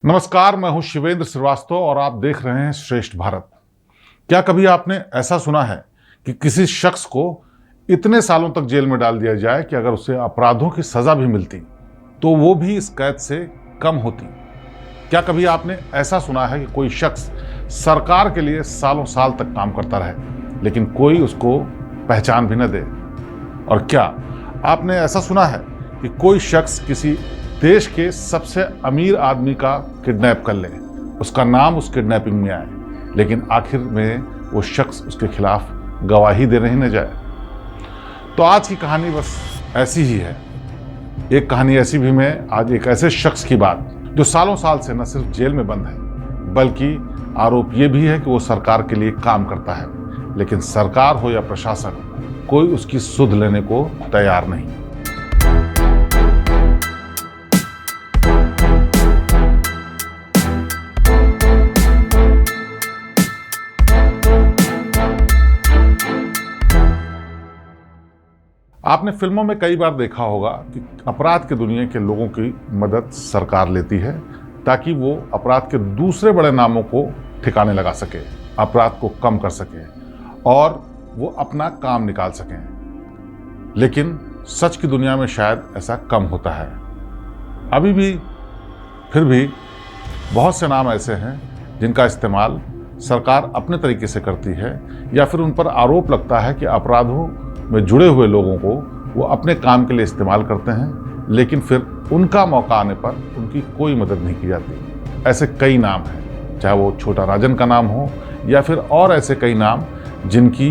नमस्कार, मैं हूं शिवेंद्र श्रीवास्तव और आप देख रहे हैं श्रेष्ठ भारत। क्या कभी आपने ऐसा सुना है कि किसी शख्स को इतने सालों तक जेल में डाल दिया जाए कि अगर उसे अपराधों की सजा भी मिलती तो वो भी इस कैद से कम होती? क्या कभी आपने ऐसा सुना है कि कोई शख्स सरकार के लिए सालों साल तक काम करता रहे लेकिन कोई उसको पहचान भी न दे? और क्या आपने ऐसा सुना है कि कोई शख्स किसी देश के सबसे अमीर आदमी का किडनैप कर ले, उसका नाम उस किडनैपिंग में आए, लेकिन आखिर में वो शख्स उसके खिलाफ गवाही देने ही न जाए? तो आज की कहानी बस ऐसी ही है। एक कहानी ऐसी भी में आज एक ऐसे शख्स की बात जो सालों साल से न सिर्फ जेल में बंद है बल्कि आरोप ये भी है कि वो सरकार के लिए काम करता है, लेकिन सरकार हो या प्रशासन कोई उसकी सुध लेने को तैयार नहीं। आपने फिल्मों में कई बार देखा होगा कि अपराध की दुनिया के लोगों की मदद सरकार लेती है ताकि वो अपराध के दूसरे बड़े नामों को ठिकाने लगा सके, अपराध को कम कर सके और वो अपना काम निकाल सकें। लेकिन सच की दुनिया में शायद ऐसा कम होता है। अभी भी फिर भी बहुत से नाम ऐसे हैं जिनका इस्तेमाल सरकार अपने तरीके से करती है या फिर उन पर आरोप लगता है कि अपराधों में जुड़े हुए लोगों को वो अपने काम के लिए इस्तेमाल करते हैं, लेकिन फिर उनका मौका आने पर उनकी कोई मदद नहीं की जाती। ऐसे कई नाम हैं, चाहे वो छोटा राजन का नाम हो या फिर और ऐसे कई नाम जिनकी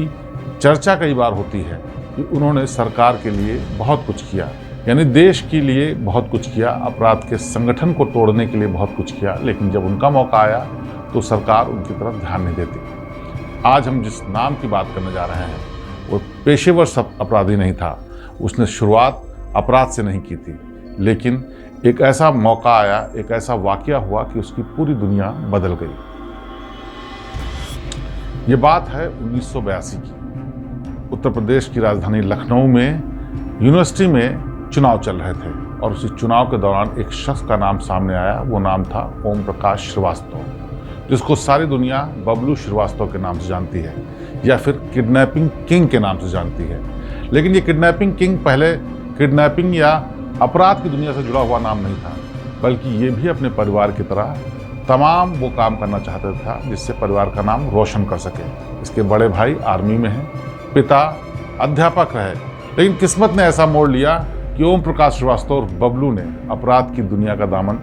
चर्चा कई बार होती है कि उन्होंने सरकार के लिए बहुत कुछ किया, यानी देश के लिए बहुत कुछ किया, अपराध के संगठन को तोड़ने के लिए बहुत कुछ किया, लेकिन जब उनका मौका आया तो सरकार उनकी तरफ ध्यान नहीं देती। आज हम जिस नाम की बात करने जा रहे हैं वो पेशेवर अपराधी नहीं था। उसने शुरुआत अपराध से नहीं की थी, लेकिन एक ऐसा मौका आया, एक ऐसा वाकया हुआ कि उसकी पूरी दुनिया बदल गई। ये बात है 1982 की। उत्तर प्रदेश की राजधानी लखनऊ में यूनिवर्सिटी में चुनाव चल रहे थे और उसी चुनाव के दौरान एक शख्स का नाम सामने आया। वो नाम था ओम प्रकाश श्रीवास्तव, जिसको सारी दुनिया बबलू श्रीवास्तव के नाम से जानती है या फिर किडनैपिंग किंग के नाम से जानती है। लेकिन ये किडनैपिंग किंग पहले किडनैपिंग या अपराध की दुनिया से जुड़ा हुआ नाम नहीं था, बल्कि ये भी अपने परिवार की तरह तमाम वो काम करना चाहता था जिससे परिवार का नाम रोशन कर सके। इसके बड़े भाई आर्मी में हैं, पिता अध्यापक रहे, लेकिन किस्मत ने ऐसा मोड़ लिया कि ओम प्रकाश श्रीवास्तव और बबलू ने अपराध की दुनिया का दामन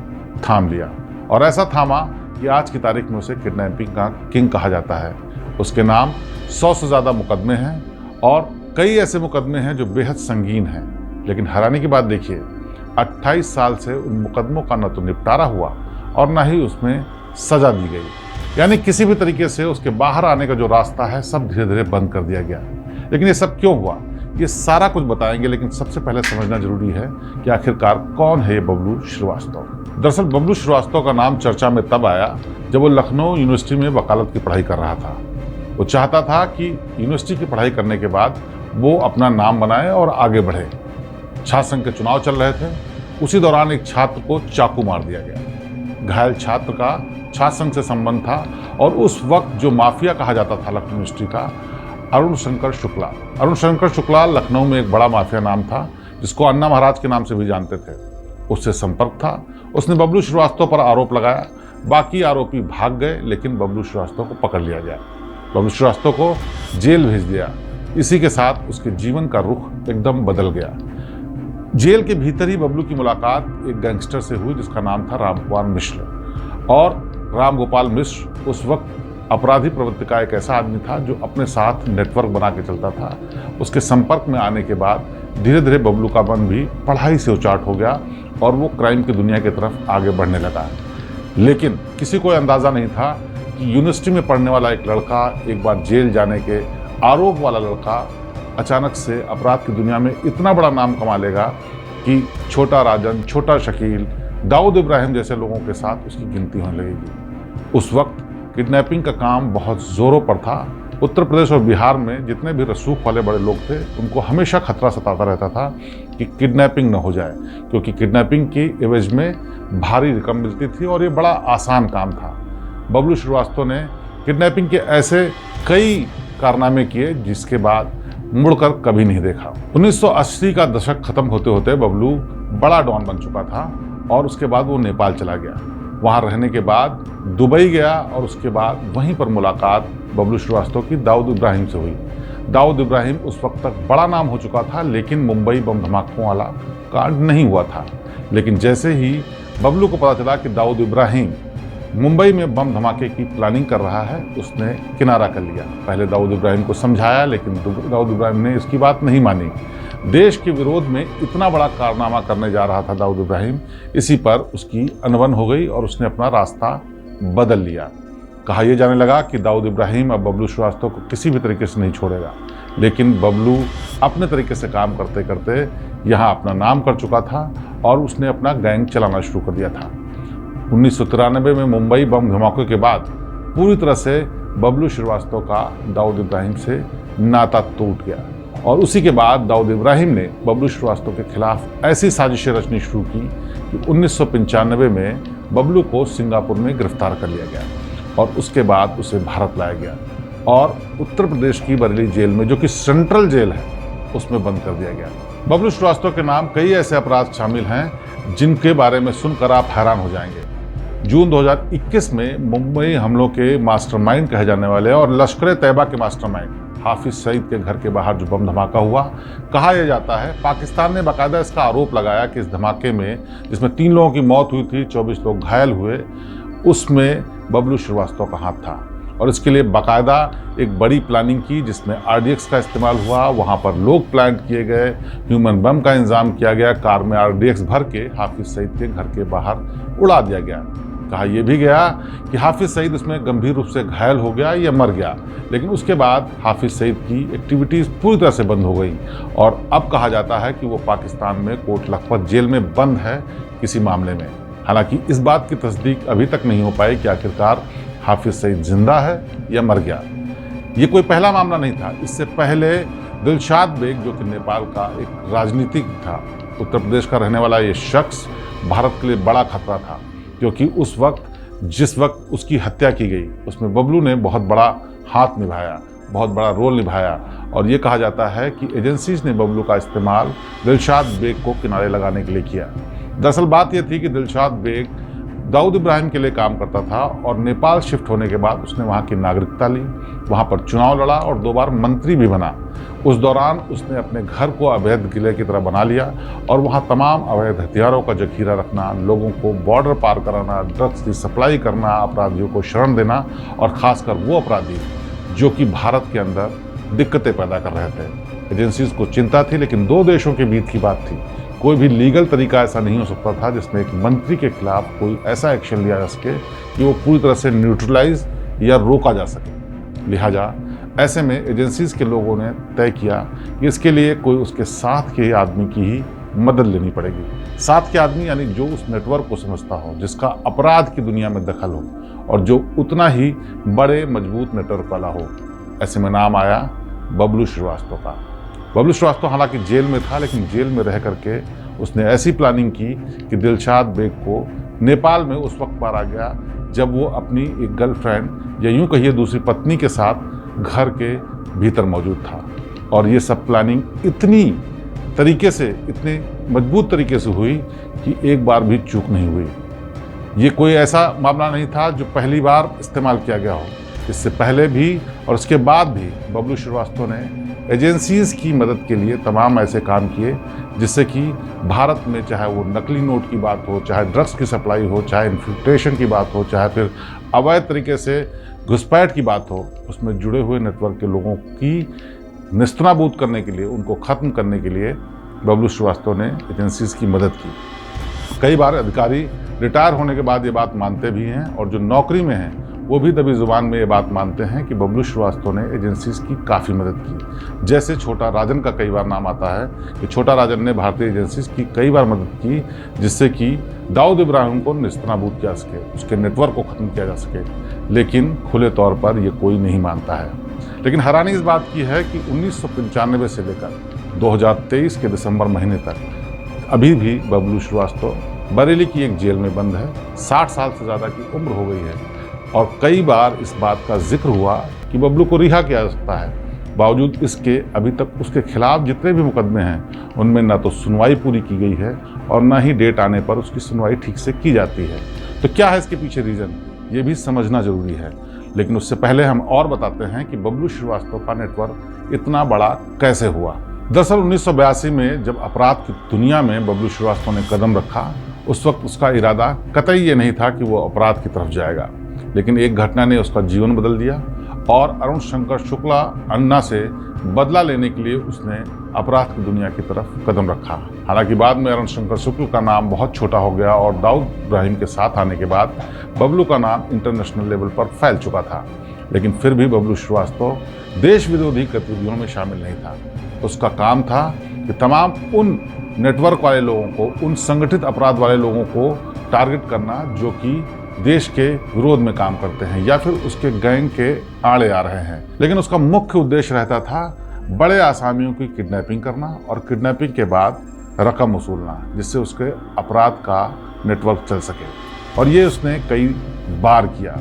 थाम लिया, और ऐसा थामा कि आज की तारीख में उसे किडनैपिंग का किंग कहा जाता है। उसके नाम 100 से ज़्यादा मुकदमे हैं और कई ऐसे मुकदमे हैं जो बेहद संगीन हैं। लेकिन हैरानी की बात देखिए, 28 साल से उन मुकदमों का न तो निपटारा हुआ और न ही उसमें सजा दी गई, यानी किसी भी तरीके से उसके बाहर आने का जो रास्ता है सब धीरे धीरे बंद कर दिया गया। लेकिन ये सब क्यों हुआ, ये सारा कुछ बताएंगे, लेकिन सबसे पहले समझना जरूरी है कि आखिरकार कौन है ये बबलू श्रीवास्तव। दरअसल बबलू श्रीवास्तव का नाम चर्चा में तब आया जब वो लखनऊ यूनिवर्सिटी में वकालत की पढ़ाई कर रहा था। वो चाहता था कि यूनिवर्सिटी की पढ़ाई करने के बाद वो अपना नाम बनाए और आगे बढ़े। छात्र संघ के चुनाव चल रहे थे, उसी दौरान एक छात्र को चाकू मार दिया गया। घायल छात्र का छात्र संघ से संबंध था और उस वक्त जो माफिया कहा जाता था लखनऊ यूनिवर्सिटी का, अरुण शंकर शुक्ला लखनऊ में एक बड़ा माफिया नाम था जिसको अन्ना महाराज के नाम से भी जानते थे। उससे संपर्क था। उसने बबलू श्रीवास्तव पर आरोप लगाया। बाकी आरोपी भाग गए, लेकिन बबलू श्रीवास्तव को पकड़ लिया गया। बबलू श्रीवास्तव को जेल भेज दिया। इसी के साथ उसके जीवन का रुख एकदम बदल गया। जेल के भीतर ही बबलू की मुलाकात एक गैंगस्टर से हुई जिसका नाम था रामगोपाल मिश्र। और रामगोपाल मिश्र उस वक्त अपराधी प्रवृत्ति का एक ऐसा आदमी था जो अपने साथ नेटवर्क बना के चलता था। उसके संपर्क में आने के बाद धीरे धीरे बबलू का मन भी पढ़ाई से उचाट हो गया और वो क्राइम की दुनिया की तरफ आगे बढ़ने लगा। लेकिन किसी को अंदाज़ा नहीं था कि यूनिवर्सिटी में पढ़ने वाला एक लड़का, एक बार जेल जाने के आरोप वाला लड़का, अचानक से अपराध की दुनिया में इतना बड़ा नाम कमा लेगा कि छोटा राजन, छोटा शकील, दाऊद इब्राहिम जैसे लोगों के साथ उसकी गिनती होने लगेगी। उस वक्त किडनैपिंग का काम बहुत ज़ोरों पर था उत्तर प्रदेश और बिहार में जितने भी रसूख वाले बड़े लोग थे उनको हमेशा खतरा सताता रहता था कि किडनैपिंग न हो जाए, क्योंकि किडनैपिंग की एवज में भारी रकम मिलती थी और ये बड़ा आसान काम था। बबलू श्रीवास्तव ने किडनैपिंग के ऐसे कई कारनामे किए जिसके बाद मुड़कर कभी नहीं देखा। 1980 का दशक खत्म होते होते बबलू बड़ा डॉन बन चुका था और उसके बाद वो नेपाल चला गया। वहाँ रहने के बाद दुबई गया और उसके बाद वहीं पर मुलाकात बबलू श्रीवास्तव की दाऊद इब्राहिम से हुई। दाऊद इब्राहिम उस वक्त तक बड़ा नाम हो चुका था, लेकिन मुंबई बम धमाकों वाला कांड नहीं हुआ था। लेकिन जैसे ही बबलू को पता चला कि दाऊद इब्राहिम मुंबई में बम धमाके की प्लानिंग कर रहा है, उसने किनारा कर लिया। पहले दाऊद इब्राहिम को समझाया, लेकिन दाऊद इब्राहिम ने इसकी बात नहीं मानी। देश के विरोध में इतना बड़ा कारनामा करने जा रहा था दाऊद इब्राहिम, इसी पर उसकी अनबन हो गई और उसने अपना रास्ता बदल लिया। कहा यह जाने लगा कि दाऊद इब्राहिम अब बबलू श्रीवास्तव को किसी भी तरीके से नहीं छोड़ेगा, लेकिन बबलू अपने तरीके से काम करते करते यहाँ अपना नाम कर चुका था और उसने अपना गैंग चलाना शुरू कर दिया था। 1993 में मुंबई बम धमाके के बाद पूरी तरह से बबलू श्रीवास्तव का दाऊद इब्राहिम से नाता टूट गया और उसी के बाद दाऊद इब्राहिम ने बबलू श्रीवास्तव के खिलाफ ऐसी साजिशें रचनी शुरू की कि 1995 में बबलू को सिंगापुर में गिरफ्तार कर लिया गया और उसके बाद उसे भारत लाया गया और उत्तर प्रदेश की बरेली जेल में, जो कि सेंट्रल जेल है, उसमें बंद कर दिया गया। बबलू श्रीवास्तव के नाम कई ऐसे अपराध शामिल हैं जिनके बारे में सुनकर आप हैरान हो जाएंगे। जून 2021 में मुंबई हमलों के मास्टरमाइंड कहे जाने वाले और लश्कर तैयबा के मास्टरमाइंड हाफिज सईद के घर के बाहर जो बम धमाका हुआ, कहा यह जाता है पाकिस्तान ने बाकायदा इसका आरोप लगाया कि इस धमाके में, जिसमें 3 लोगों की मौत हुई थी, 24 लोग घायल हुए, उसमें बबलू श्रीवास्तव का हाथ था। और इसके लिए बाकायदा एक बड़ी प्लानिंग की जिसमें RDX का इस्तेमाल हुआ। वहाँ पर लोग प्लांट किए गए, ह्यूमन बम का इंतजाम किया गया, कार में RDX भर के हाफिज सईद के घर के बाहर उड़ा दिया गया। कहा यह भी गया कि हाफिज सईद इसमें गंभीर रूप से घायल हो गया या मर गया, लेकिन उसके बाद हाफिज सईद की एक्टिविटीज़ पूरी तरह से बंद हो गई और अब कहा जाता है कि वो पाकिस्तान में कोट लखपत जेल में बंद है किसी मामले में। हालांकि इस बात की तस्दीक अभी तक नहीं हो पाई कि आखिरकार हाफिज सईद जिंदा है या मर गया। ये कोई पहला मामला नहीं था। इससे पहले दिलशाद बेग, जो कि नेपाल का एक राजनीतिक था, उत्तर प्रदेश का रहने वाला ये शख्स भारत के लिए बड़ा खतरा था, क्योंकि उस वक्त जिस वक्त उसकी हत्या की गई उसमें बबलू ने बहुत बड़ा हाथ निभाया, बहुत बड़ा रोल निभाया और ये कहा जाता है कि एजेंसीज ने बबलू का इस्तेमाल दिलशाद बेग को किनारे लगाने के लिए किया। दरअसल बात यह थी कि दिलशाद बेग दाऊद इब्राहिम के लिए काम करता था और नेपाल शिफ्ट होने के बाद उसने वहाँ की नागरिकता ली, वहाँ पर चुनाव लड़ा और 2 बार मंत्री भी बना। उस दौरान उसने अपने घर को अवैध किले की तरह बना लिया और वहाँ तमाम अवैध हथियारों का जखीरा रखना, लोगों को बॉर्डर पार कराना, ड्रग्स की सप्लाई करना, अपराधियों को शरण देना और ख़ासकर वो अपराधी जो कि भारत के अंदर दिक्कतें पैदा कर रहे थे। एजेंसीज को चिंता थी, लेकिन 2 देशों के बीच की बात थी। कोई भी लीगल तरीका ऐसा नहीं हो सकता था जिसमें एक मंत्री के खिलाफ कोई ऐसा एक्शन लिया जा सके कि वो पूरी तरह से न्यूट्रलाइज या रोका जा सके। लिहाजा ऐसे में एजेंसीज के लोगों ने तय किया कि इसके लिए कोई उसके साथ के आदमी की ही मदद लेनी पड़ेगी। साथ के आदमी यानी जो उस नेटवर्क को समझता हो, जिसका अपराध की दुनिया में दखल हो और जो उतना ही बड़े मजबूत नेटवर्क वाला हो। ऐसे में नाम आया बबलू श्रीवास्तव का। बबलू श्रीवास्तव हालांकि जेल में था, लेकिन जेल में रह करके उसने ऐसी प्लानिंग की कि दिलशाद बेग को नेपाल में उस वक्त मारा गया जब वो अपनी एक गर्लफ्रेंड या यूं कहिए दूसरी पत्नी के साथ घर के भीतर मौजूद था। और ये सब प्लानिंग इतनी तरीके से, इतने मजबूत तरीके से हुई कि एक बार भी चूक नहीं हुई। ये कोई ऐसा मामला नहीं था जो पहली बार इस्तेमाल किया गया हो। इससे पहले भी और उसके बाद भी बबलू श्रीवास्तव ने एजेंसीज की मदद के लिए तमाम ऐसे काम किए जिससे कि भारत में चाहे वो नकली नोट की बात हो, चाहे ड्रग्स की सप्लाई हो, चाहे इन्फिल्ट्रेशन की बात हो, चाहे फिर अवैध तरीके से घुसपैठ की बात हो, उसमें जुड़े हुए नेटवर्क के लोगों की निस्तनाबूद करने के लिए, उनको ख़त्म करने के लिए बबलू श्रीवास्तव ने एजेंसीज की मदद की। कई बार अधिकारी रिटायर होने के बाद ये बात मानते भी हैं और जो नौकरी में हैं वो भी दबी जुबान में ये बात मानते हैं कि बबलू श्रीवास्तव ने एजेंसीज की काफ़ी मदद की। जैसे छोटा राजन का कई बार नाम आता है कि छोटा राजन ने भारतीय एजेंसीज की कई बार मदद की जिससे कि दाऊद इब्राहिम को निस्तनाबूद किया सके, उसके नेटवर्क को ख़त्म किया जा सके, लेकिन खुले तौर पर ये कोई नहीं मानता है। लेकिन हैरानी इस बात की है कि 1995 से लेकर 2023 के दिसंबर महीने तक अभी भी बबलू श्रीवास्तव बरेली की एक जेल में बंद है। 60 साल से ज़्यादा की उम्र हो गई है और कई बार इस बात का जिक्र हुआ कि बबलू को रिहा किया जा सकता है। बावजूद इसके अभी तक उसके खिलाफ जितने भी मुकदमे हैं उनमें ना तो सुनवाई पूरी की गई है और ना ही डेट आने पर उसकी सुनवाई ठीक से की जाती है। तो क्या है इसके पीछे रीज़न, ये भी समझना जरूरी है। लेकिन उससे पहले हम और बताते हैं कि बबलू श्रीवास्तव का नेटवर्क इतना बड़ा कैसे हुआ। दरअसल 1982 में जब अपराध की दुनिया में बबलू श्रीवास्तव ने कदम रखा, उस वक्त उसका इरादा कतई ये नहीं था कि वो अपराध की तरफ जाएगा। लेकिन एक घटना ने उसका जीवन बदल दिया और अरुण शंकर शुक्ला अन्ना से बदला लेने के लिए उसने अपराध की दुनिया की तरफ कदम रखा। हालांकि बाद में अरुण शंकर शुक्ल का नाम बहुत छोटा हो गया और दाऊद इब्राहिम के साथ आने के बाद बबलू का नाम इंटरनेशनल लेवल पर फैल चुका था। लेकिन फिर भी बबलू श्रीवास्तव देश विरोधी गतिविधियों में शामिल नहीं था। उसका काम था कि तमाम उन नेटवर्क वाले लोगों को, उन संगठित अपराध वाले लोगों को टारगेट करना जो कि देश के विरोध में काम करते हैं या फिर उसके गैंग के आड़े आ रहे हैं। लेकिन उसका मुख्य उद्देश्य रहता था बड़े आसामियों की किडनैपिंग करना और किडनैपिंग के बाद रकम वसूलना, जिससे उसके अपराध का नेटवर्क चल सके। और ये उसने कई बार किया।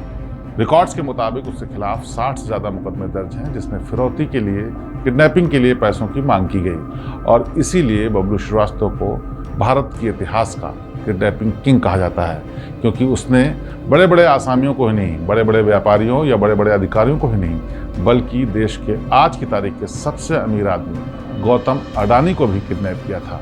रिकॉर्ड्स के मुताबिक उसके खिलाफ 60 से ज़्यादा मुकदमे दर्ज हैं, जिसमें फिरौती के लिए, किडनैपिंग के लिए पैसों की मांग की गई। और इसीलिए बबलू श्रीवास्तव को भारत के इतिहास का किडनैपिंग किंग कहा जाता है, क्योंकि उसने बड़े बड़े आसामियों को ही नहीं, बड़े बड़े व्यापारियों या बड़े बड़े अधिकारियों को ही नहीं, बल्कि देश के आज की तारीख के सबसे अमीर आदमी गौतम अडानी को भी किडनैप किया था।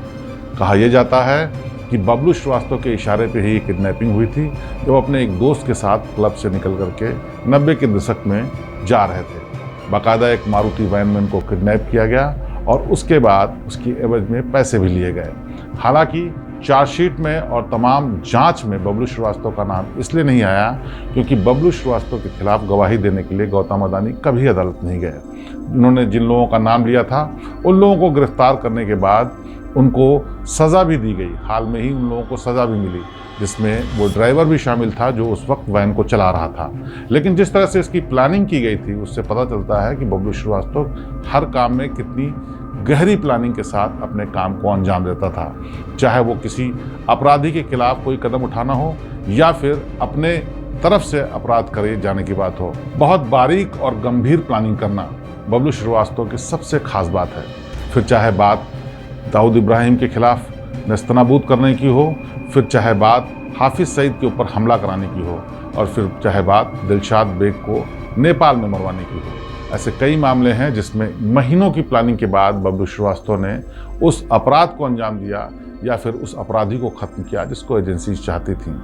कहा यह जाता है कि बबलू श्रीवास्तव के इशारे पे ही किडनैपिंग हुई थी, जब वो अपने एक दोस्त के साथ क्लब से निकल करके 90 के दशक में जा रहे थे। बाकायदा एक मारुति वैन में उनको किडनैप किया गया और उसके बाद उसकी एवज में पैसे भी लिए गए। हालांकि चार्जशीट में और तमाम जांच में बबलू श्रीवास्तव का नाम इसलिए नहीं आया क्योंकि बबलू श्रीवास्तव के खिलाफ गवाही देने के लिए गौतम अडानी कभी अदालत नहीं गए। उन्होंने जिन लोगों का नाम लिया था उन लोगों को गिरफ्तार करने के बाद उनको सज़ा भी दी गई। हाल में ही उन लोगों को सज़ा भी मिली, जिसमें वो ड्राइवर भी शामिल था जो उस वक्त वैन को चला रहा था। लेकिन जिस तरह से इसकी प्लानिंग की गई थी उससे पता चलता है कि बबलू श्रीवास्तव हर काम में कितनी गहरी प्लानिंग के साथ अपने काम को अंजाम देता था, चाहे वो किसी अपराधी के खिलाफ कोई कदम उठाना हो या फिर अपने तरफ से अपराध करे जाने की बात हो। बहुत बारीक और गंभीर प्लानिंग करना बबलू श्रीवास्तव की सबसे खास बात है। फिर चाहे बात दाऊद इब्राहिम के खिलाफ नेस्तनाबूद करने की हो, फिर चाहे बात हाफिज सईद के ऊपर हमला कराने की हो, और फिर चाहे बात दिलशाद बेग को नेपाल में मरवाने की हो। ऐसे कई मामले हैं जिसमें महीनों की प्लानिंग के बाद बबलू श्रीवास्तव ने उस अपराध को अंजाम दिया या फिर उस अपराधी को ख़त्म किया जिसको एजेंसीज चाहती थीं।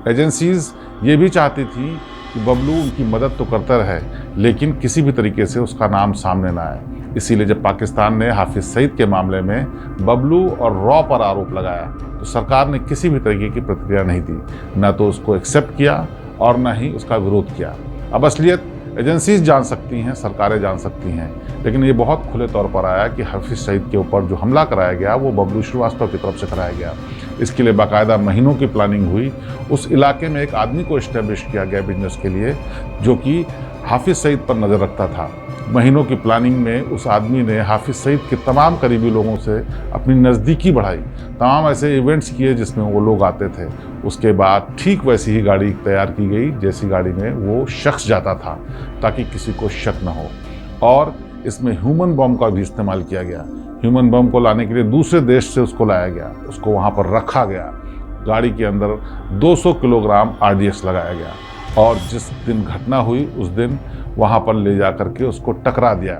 एजेंसीज ये भी चाहती थी कि बबलू उनकी मदद तो करता रहे लेकिन किसी भी तरीके से उसका नाम सामने ना आए। इसीलिए जब पाकिस्तान ने हाफिज सईद के मामले में बबलू और रॉ पर आरोप लगाया तो सरकार ने किसी भी तरीके की प्रतिक्रिया नहीं दी, ना तो उसको एक्सेप्ट किया और ना ही उसका विरोध किया। अब असलियत एजेंसीज जान सकती हैं, सरकारें जान सकती हैं, लेकिन ये बहुत खुले तौर पर आया कि हाफिज सईद के ऊपर जो हमला कराया गया वो बबलू श्रीवास्तव की तरफ से कराया गया। इसके लिए बाकायदा महीनों की प्लानिंग हुई। उस इलाके में एक आदमी को इस्टेब्लिश किया गया बिजनेस के लिए जो कि हाफिज सईद पर नज़र रखता था। महीनों की प्लानिंग में उस आदमी ने हाफिज सईद के तमाम करीबी लोगों से अपनी नज़दीकी बढ़ाई, तमाम ऐसे इवेंट्स किए जिसमें वो लोग आते थे। उसके बाद ठीक वैसी ही गाड़ी तैयार की गई जैसी गाड़ी में वो शख्स जाता था ताकि किसी को शक न हो। और इसमें ह्यूमन बम का भी इस्तेमाल किया गया। ह्यूमन बम को लाने के लिए दूसरे देश से उसको लाया गया, उसको वहाँ पर रखा गया। गाड़ी के अंदर 200 किलोग्राम RDX लगाया गया और जिस दिन घटना हुई उस दिन वहाँ पर ले जा करके उसको टकरा दिया।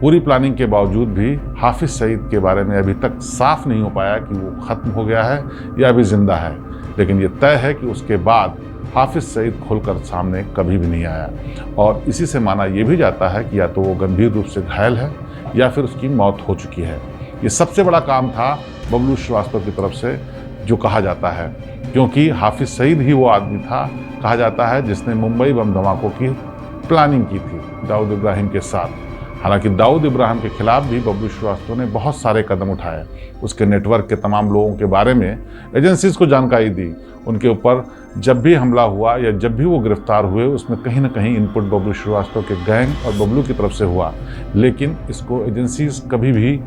पूरी प्लानिंग के बावजूद भी हाफिज सईद के बारे में अभी तक साफ नहीं हो पाया कि वो ख़त्म हो गया है या अभी ज़िंदा है। लेकिन ये तय है कि उसके बाद हाफिज सईद खुलकर सामने कभी भी नहीं आया और इसी से माना ये भी जाता है कि या तो वो गंभीर रूप से घायल है या फिर उसकी मौत हो चुकी है। ये सबसे बड़ा काम था बबलू श्रीवास्तव की तरफ से जो कहा जाता है, क्योंकि हाफिज सईद ही वो आदमी था कहा जाता है जिसने मुंबई बम धमाकों की प्लानिंग की थी दाऊद इब्राहिम के साथ। हालांकि दाऊद इब्राहिम के खिलाफ भी बबलू श्रीवास्तव ने बहुत सारे कदम उठाए। उसके नेटवर्क के तमाम लोगों के बारे में एजेंसीज को जानकारी दी। उनके ऊपर जब भी हमला हुआ या जब भी वो गिरफ्तार हुए, उसमें कहीं ना कहीं इनपुट बबलू श्रीवास्तव के गैंग और बबलू की तरफ से हुआ। लेकिन इसको एजेंसीज कभी भी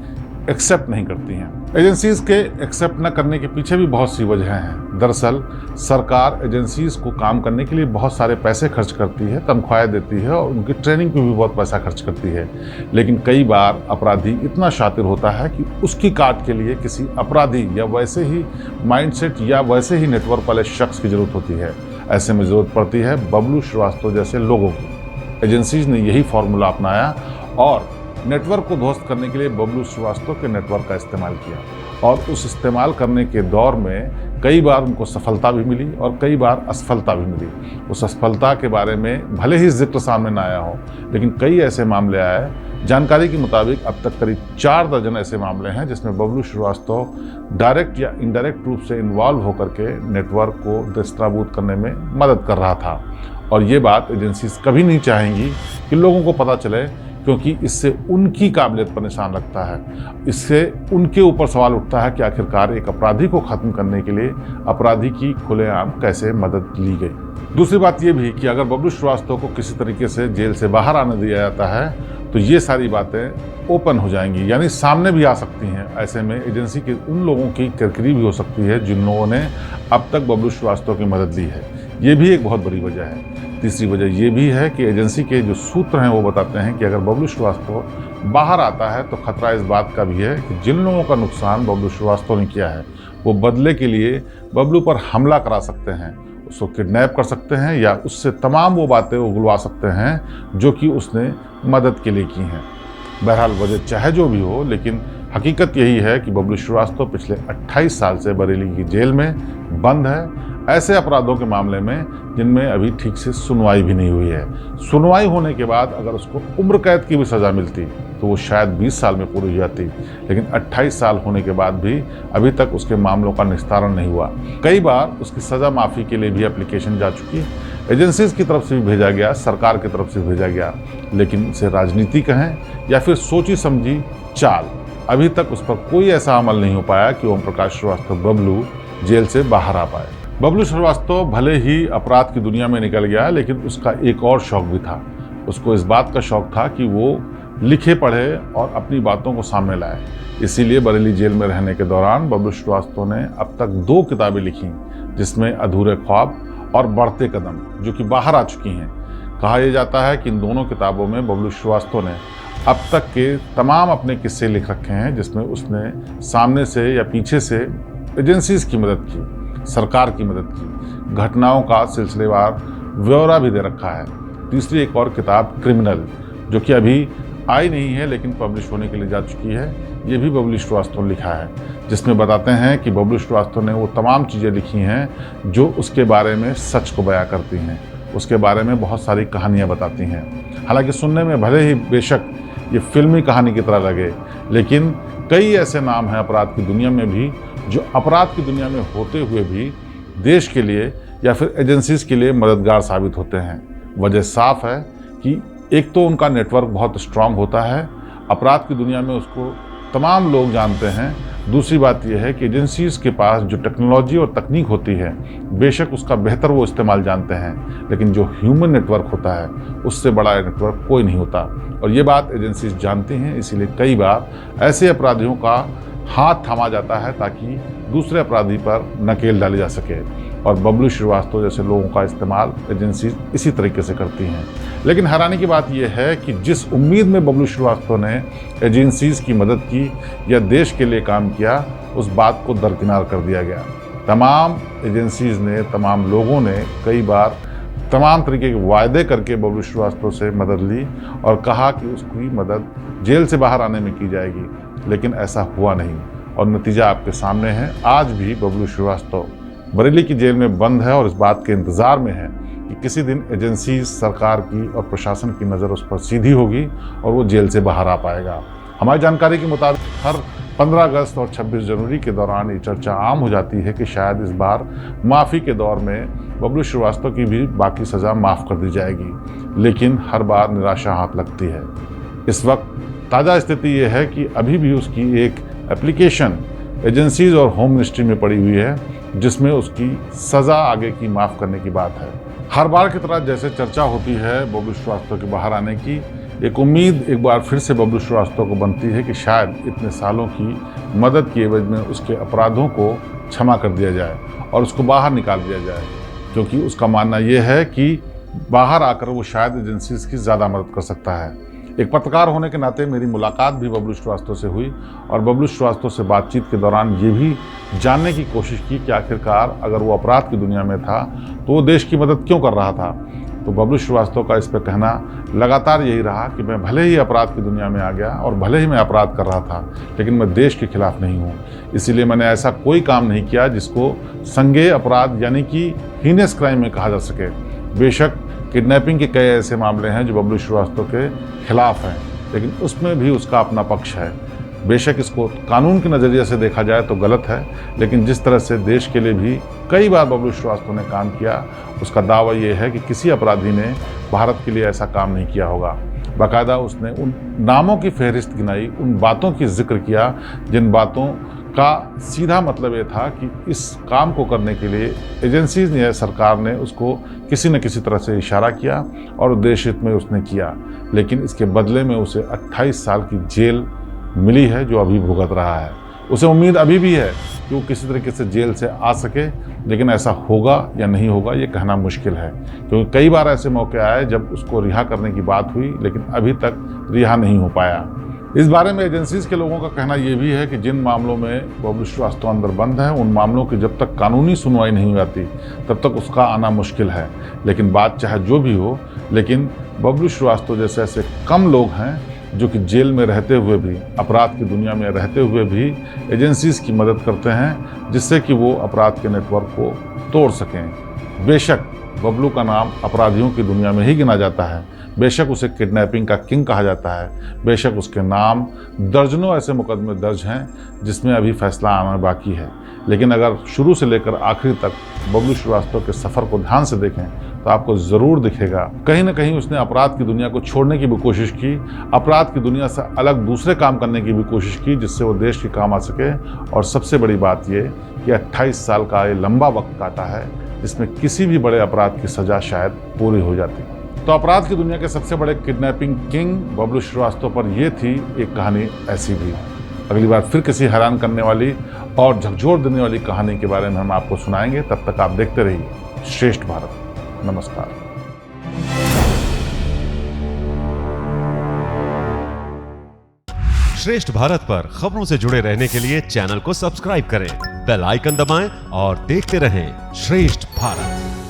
एक्सेप्ट नहीं करती हैं। एजेंसीज के एक्सेप्ट न करने के पीछे भी बहुत सी वजहें हैं। दरअसल सरकार एजेंसीज को काम करने के लिए बहुत सारे पैसे खर्च करती है, तनख्वाहें देती है और उनकी ट्रेनिंग पे भी बहुत पैसा खर्च करती है। लेकिन कई बार अपराधी इतना शातिर होता है कि उसकी काट के लिए किसी अपराधी या वैसे ही माइंडसेट या वैसे ही नेटवर्क वाले शख्स की जरूरत होती है। ऐसे में जरूरत पड़ती है बबलू श्रीवास्तव जैसे लोगों की। एजेंसीज ने यही फॉर्मूला अपनाया और नेटवर्क को ध्वस्त करने के लिए बबलू श्रीवास्तव के नेटवर्क का इस्तेमाल किया। और उस इस्तेमाल करने के दौर में कई बार उनको सफलता भी मिली और कई बार असफलता भी मिली। उस असफलता के बारे में भले ही जिक्र सामने न आया हो, लेकिन कई ऐसे मामले आए। जानकारी के मुताबिक अब तक करीब 4 दर्जन ऐसे मामले हैं जिसमें बबलू श्रीवास्तव डायरेक्ट या इनडायरेक्ट रूप से इन्वॉल्व होकर के नेटवर्क को दस्तराबूत करने में मदद कर रहा था। और ये बात एजेंसीज कभी नहीं चाहेंगी कि लोगों को पता चले, क्योंकि इससे उनकी काबिलियत पर निशान लगता है। इससे उनके ऊपर सवाल उठता है कि आखिरकार एक अपराधी को ख़त्म करने के लिए अपराधी की खुलेआम कैसे मदद ली गई। दूसरी बात यह भी कि अगर बबलू श्रीवास्तव को किसी तरीके से जेल से बाहर आने दिया जाता है तो ये सारी बातें ओपन हो जाएंगी, यानी सामने भी आ सकती हैं। ऐसे में एजेंसी के उन लोगों की किरकिरी भी हो सकती है जिन्होंने अब तक बबलू श्रीवास्तव की मदद ली है। ये भी एक बहुत बड़ी वजह है। तीसरी वजह यह भी है कि एजेंसी के जो सूत्र हैं वो बताते हैं कि अगर बबलू श्रीवास्तव बाहर आता है तो खतरा इस बात का भी है कि जिन लोगों का नुकसान बबलू श्रीवास्तव ने किया है वो बदले के लिए बबलू पर हमला करा सकते हैं, उसको किडनैप कर सकते हैं या उससे तमाम वो बातें उगलवा सकते हैं जो कि उसने मदद के लिए की हैं। बहरहाल वजह चाहे जो भी हो, लेकिन हकीकत यही है कि बबलू श्रीवास्तव पिछले 28 साल से बरेली की जेल में बंद है, ऐसे अपराधों के मामले में जिनमें अभी ठीक से सुनवाई भी नहीं हुई है। सुनवाई होने के बाद अगर उसको उम्र कैद की भी सज़ा मिलती तो वो शायद 20 साल में पूरी हो जाती, लेकिन 28 साल होने के बाद भी अभी तक उसके मामलों का निस्तारण नहीं हुआ। कई बार उसकी सज़ा माफ़ी के लिए भी एप्लीकेशन जा चुकी, एजेंसीज की तरफ से भी भेजा गया, सरकार की तरफ से भेजा गया, लेकिन इसे राजनीति कहें या फिर सोची समझी चाल, अभी तक उस पर कोई ऐसा अमल नहीं हो पाया कि ओम प्रकाश श्रीवास्तव बबलू जेल से बाहर आ पाए। बबलू श्रीवास्तव भले ही अपराध की दुनिया में निकल गया, लेकिन उसका एक और शौक भी था। उसको इस बात का शौक था कि वो लिखे पढ़े और अपनी बातों को सामने लाए। इसीलिए बरेली जेल में रहने के दौरान बबलू श्रीवास्तव ने अब तक 2 किताबें लिखी, जिसमें अधूरे ख्वाब और बढ़ते कदम, जो कि बाहर आ चुकी हैं। कहा यह जाता है कि इन दोनों किताबों में बबलू श्रीवास्तव ने अब तक के तमाम अपने किस्से लिख रखे हैं, जिसमें उसने सामने से या पीछे से एजेंसीज की मदद की, सरकार की मदद की, घटनाओं का सिलसिलेवार ब्यौरा भी दे रखा है। तीसरी एक और किताब क्रिमिनल, जो कि अभी आई नहीं है लेकिन पब्लिश होने के लिए जा चुकी है, ये भी बबलू श्रीवास्तव ने लिखा है, जिसमें बताते हैं कि बबलू श्रीवास्तव ने वो तमाम चीज़ें लिखी हैं जो उसके बारे में सच को बयां करती हैं, उसके बारे में बहुत सारी कहानियाँ बताती हैं। हालांकि सुनने में भले ही बेशक ये फिल्मी कहानी की तरह लगे, लेकिन कई ऐसे नाम हैं अपराध की दुनिया में भी जो अपराध की दुनिया में होते हुए भी देश के लिए या फिर एजेंसीज के लिए मददगार साबित होते हैं। वजह साफ है कि एक तो उनका नेटवर्क बहुत स्ट्रांग होता है, अपराध की दुनिया में उसको तमाम लोग जानते हैं। दूसरी बात यह है कि एजेंसीज के पास जो टेक्नोलॉजी और तकनीक होती है, बेशक उसका बेहतर वो इस्तेमाल जानते हैं, लेकिन जो ह्यूमन नेटवर्क होता है उससे बड़ा नेटवर्क कोई नहीं होता। और ये बात एजेंसीज जानती हैं, इसीलिए कई बार ऐसे अपराधियों का हाथ थामा जाता है ताकि दूसरे अपराधी पर नकेल डाली जा सके। और बबलू श्रीवास्तव जैसे लोगों का इस्तेमाल एजेंसीज इसी तरीके से करती हैं। लेकिन हैरानी की बात यह है कि जिस उम्मीद में बबलू श्रीवास्तव ने एजेंसीज की मदद की या देश के लिए काम किया, उस बात को दरकिनार कर दिया गया। तमाम एजेंसीज ने, तमाम लोगों ने कई बार तमाम तरीके के वायदे करके बबलू श्रीवास्तव से मदद ली और कहा कि उसकी मदद जेल से बाहर आने में की जाएगी, लेकिन ऐसा हुआ नहीं। और नतीजा आपके सामने है। आज भी बबलू श्रीवास्तव बरेली की जेल में बंद है और इस बात के इंतज़ार में है कि किसी दिन एजेंसी, सरकार की और प्रशासन की नज़र उस पर सीधी होगी और वो जेल से बाहर आ पाएगा। हमारी जानकारी के मुताबिक हर 15 अगस्त और 26 जनवरी के दौरान ये चर्चा आम हो जाती है कि शायद इस बार माफ़ी के दौर में बबलू श्रीवास्तव की भी बाकी सज़ा माफ़ कर दी जाएगी, लेकिन हर बार निराशा हाथ लगती है। इस वक्त ताज़ा स्थिति ये है कि अभी भी उसकी एक एप्लीकेशन एजेंसीज और होम मिनिस्ट्री में पड़ी हुई है, जिसमें उसकी सज़ा आगे की माफ़ करने की बात है। हर बार की तरह जैसे चर्चा होती है बबलू श्रीवास्तव के बाहर आने की, एक उम्मीद एक बार फिर से बबलू श्रीवास्तव को बनती है कि शायद इतने सालों की मदद की एवज में उसके अपराधों को क्षमा कर दिया जाए और उसको बाहर निकाल दिया जाए, क्योंकि उसका मानना यह है कि बाहर आकर वो शायद एजेंसीज की ज़्यादा मदद कर सकता है। एक पत्रकार होने के नाते मेरी मुलाकात भी बबलू श्रीवास्तव से हुई और बबलू श्रीवास्तव से बातचीत के दौरान ये भी जानने की कोशिश की कि आखिरकार अगर वो अपराध की दुनिया में था तो वो देश की मदद क्यों कर रहा था। तो बबलू श्रीवास्तव का इस पर कहना लगातार यही रहा कि मैं भले ही अपराध की दुनिया में आ गया और भले ही मैं अपराध कर रहा था, लेकिन मैं देश के खिलाफ नहीं हूँ, इसीलिए मैंने ऐसा कोई काम नहीं किया जिसको संज्ञेय अपराध यानी कि हीनियस क्राइम में कहा जा सके। बेशक किडनैपिंग के कई ऐसे मामले हैं जो बबलू श्रीवास्तव के खिलाफ हैं, लेकिन उसमें भी उसका अपना पक्ष है। बेशक इसको कानून के नज़रिए से देखा जाए तो गलत है, लेकिन जिस तरह से देश के लिए भी कई बार बबलू श्रीवास्तव ने काम किया, उसका दावा ये है कि किसी अपराधी ने भारत के लिए ऐसा काम नहीं किया होगा। बाकायदा उसने उन नामों की फहरिस्त गिनाई, उन बातों की जिक्र किया जिन बातों का सीधा मतलब ये था कि इस काम को करने के लिए एजेंसीज ने, सरकार ने उसको किसी न किसी तरह से इशारा किया और देश हित में उसने किया, लेकिन इसके बदले में उसे 28 साल की जेल मिली है जो अभी भुगत रहा है। उसे उम्मीद अभी भी है कि वो किसी तरीके से जेल से आ सके, लेकिन ऐसा होगा या नहीं होगा ये कहना मुश्किल है, क्योंकि कई बार ऐसे मौके आए जब उसको रिहा करने की बात हुई, लेकिन अभी तक रिहा नहीं हो पाया। इस बारे में एजेंसीज के लोगों का कहना यह भी है कि जिन मामलों में बबलू श्रीवास्तव अंदर बंद है, उन मामलों की जब तक कानूनी सुनवाई नहीं हो जाती तब तक उसका आना मुश्किल है। लेकिन बात चाहे जो भी हो, लेकिन बबलू श्रीवास्तव जैसे ऐसे कम लोग हैं जो कि जेल में रहते हुए भी, अपराध की दुनिया में रहते हुए भी एजेंसीज की मदद करते हैं, जिससे कि वो अपराध के नेटवर्क को तोड़ सकें। बेशक बबलू का नाम अपराधियों की दुनिया में ही गिना जाता है, बेशक उसे किडनैपिंग का किंग कहा जाता है, बेशक उसके नाम दर्जनों ऐसे मुकदमे दर्ज हैं जिसमें अभी फैसला आना बाकी है, लेकिन अगर शुरू से लेकर आखिरी तक बबलू श्रीवास्तव के सफ़र को ध्यान से देखें तो आपको ज़रूर दिखेगा कहीं ना कहीं उसने अपराध की दुनिया को छोड़ने की भी कोशिश की, अपराध की दुनिया से अलग दूसरे काम करने की भी कोशिश की जिससे वो देश के काम आ सके। और सबसे बड़ी बात ये कि 28 साल का ये लंबा वक्त काटा है जिसमें किसी भी बड़े अपराध की सज़ा शायद पूरी हो जाती। तो अपराध की दुनिया के सबसे बड़े किडनैपिंग किंग बबलू श्रीवास्तव पर यह थी एक कहानी ऐसी भी। अगली बार फिर किसी हैरान करने वाली और झकझोर देने वाली कहानी के बारे में हम आपको सुनाएंगे। तब तक आप देखते रहिए श्रेष्ठ भारत। नमस्कार। श्रेष्ठ भारत पर खबरों से जुड़े रहने के लिए चैनल को सब्सक्राइब करें, बेल आइकन दबाएं और देखते रहें श्रेष्ठ भारत।